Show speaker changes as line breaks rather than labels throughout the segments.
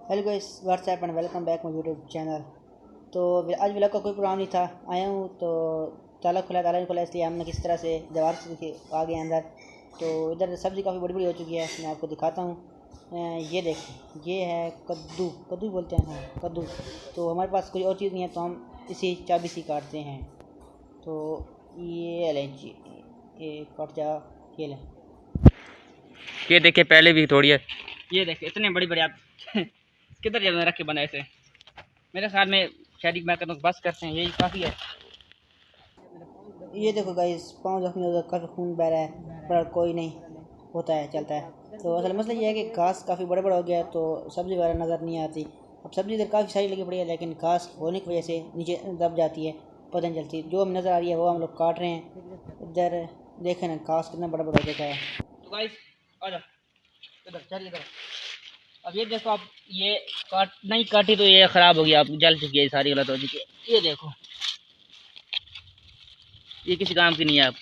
Hello guys, WhatsApp and welcome back my YouTube channel. तो आज vlog का कोई प्रोग्राम नहीं था, आया हूँ तो ताला नहीं खुला, इसलिए हमने किस तरह से दीवार से आ गए अंदर। तो इधर सब्ज़ी काफ़ी बड़ी बड़ी हो चुकी है, मैं आपको दिखाता हूँ। ये देख, ये है कद्दू, कद्दू बोलते हैं, हाँ कद्दू। तो हमारे पास कोई और चीज़ नहीं है तो हम इसी चाबी से काटते हैं। तो ये लें जी, ये कट जा, ये लें।
ये देखिए पहले भी थोड़ी है।
ये देखिए इतने बड़ी बड़ी आप किधर जगह रख के बनाए थे। मेरे ख्याल में शायद मैं कहता हूँ बस करते हैं, यही काफ़ी है।
ये देखो गाइस, पाँव जख्मी हो गया, काफ़ी खून बह रहा है, पर कोई नहीं, होता है, चलता है। तो असल मसला ये है कि घास काफ़ी बड़ा बड़ा हो गया है तो सब्ज़ी वगैरह नज़र नहीं आती। अब सब्ज़ी इधर काफ़ी सारी लगी पड़ी है, लेकिन घास होने की वजह से नीचे दब जाती है, पता नहीं चलती। जो हमें नज़र आ रही है वो हम लोग काट रहे हैं। इधर देखें ना, घास कितना बड़ा बड़ा हो चुका है।
तो गाइस आ जाओ इधर, चलिए इधर। अब ये देखो, आप ये काट नहीं काटी तो ये ख़राब हो गया, अब जल चुकी है, सारी गलत हो चुकी है। ये देखो, ये किसी काम की नहीं है। अब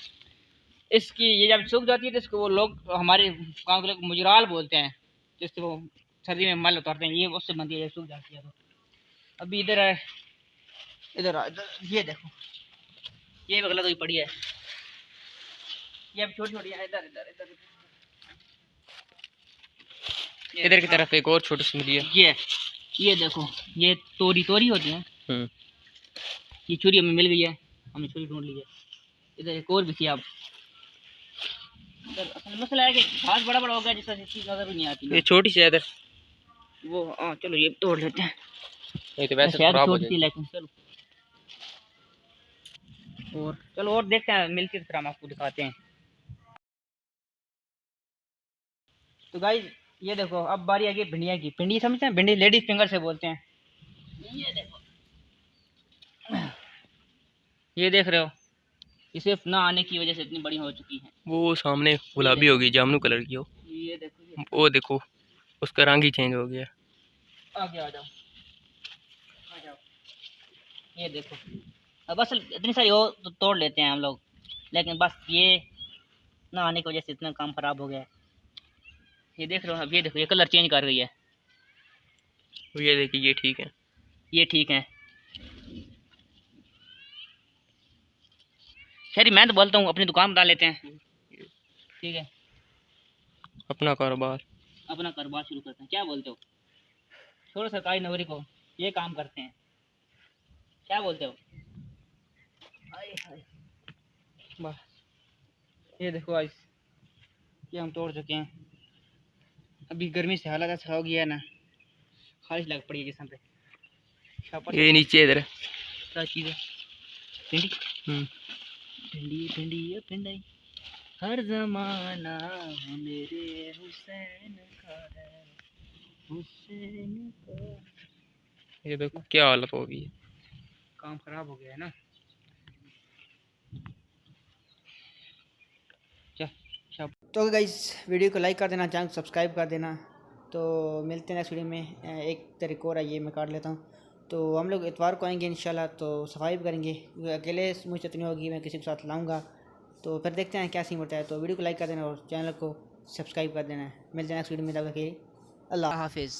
इसकी ये जब सूख जाती है तो इसको वो लोग, हमारे गाँव के लोग मुजराल बोलते हैं, जिससे वो सर्दी में मल उतारते हैं, ये उससे बनती है, ये सूख जाती है। तो अभी इधर है, इधर ये देखो, ये भी गलत हुई पड़ी है। ये अब छोटी छोटी है, इधर इधर इधर
इधर की तरफ एक और छोटी सी मिली है।
ये देखो, ये तोरी तोरी होती है। ये छुरी हमें मिल गई है, हमने छुरी ढूंढ ली है। इधर एक और भी थी। अब असल मसला है कि घास बड़ा बड़ा हो गया, जिसका चीज नजर भी नहीं आती ना।
ये छोटी सी है इधर।
वो चलो ये तोड़ लेते हैं।
ये तो वैसे
शायद
खराब हो
छोटी थी,
जाएगी।
लेकिन चलो और देखते हैं, मिलती है तो फिर हम आपको दिखाते हैं। तो गाइस ये देखो, अब बारी आ गई भिंडिया की। भिंडी समझते हैं, भिंडी लेडीज फिंगर से बोलते हैं। ये देखो, ये देख रहे हो, ये सिर्फ ना आने की वजह से इतनी बड़ी हो चुकी है।
वो सामने गुलाबी होगी, जामुनी कलर की हो।
ये देखो,
वो देखो, उसका रंग ही चेंज हो गया।
आगे आ जाओ, आ जाओ। ये देखो, अब असल इतनी सारी हो तो तोड़ लेते हैं हम लोग, लेकिन बस ये ना आने की वजह से इतना काम खराब हो गया है। ये देख रहे हो, अब ये देखो, ये कलर चेंज कर गई है।
ये देखिए, ये ठीक है।
ये ठीक है। खैर मैं तो बोलता हूँ अपनी दुकान बना लेते हैं, ठीक है,
अपना कारोबार।
अपना कारोबार शुरू करते हैं, क्या बोलते हो? छोड़ो सरकारी नौकरी को, ये काम करते हैं, क्या बोलते हो? आए हाय, बस ये देखो आज, ये हम तोड़ चुके हैं। अभी गर्मी से हालत ऐसा हो गया है ना, खारिश लग पड़ी है जिसम पे। शाबाश,
ये नीचे इधर।
क्या चीज़ है? भिंडी, भिंडी भिंडी भिंडी, हर जमाना मेरे हुसैन का है, हुसैन का।
ये देखो क्या हालत हो गई है।
काम खराब हो गया है ना।
तो गाइस, वीडियो को लाइक कर देना, चैनल को सब्सक्राइब कर देना। तो मिलते हैं नेक्स्ट वीडियो में। एक तरीक़ और है, ये मैं काट लेता हूँ। तो हम लोग इतवार को आएंगे इंशाल्लाह, तो सफाई भी करेंगे, क्योंकि अकेले मुझे इतनी होगी, मैं किसी के साथ लाऊंगा। तो फिर देखते हैं क्या सीन होता है। तो वीडियो को लाइक कर देना और चैनल को सब्सक्राइब कर देना है। मिलते हैं नेक्स्ट वीडियो में, तब तक के लिए अल्लाह हाफिज़।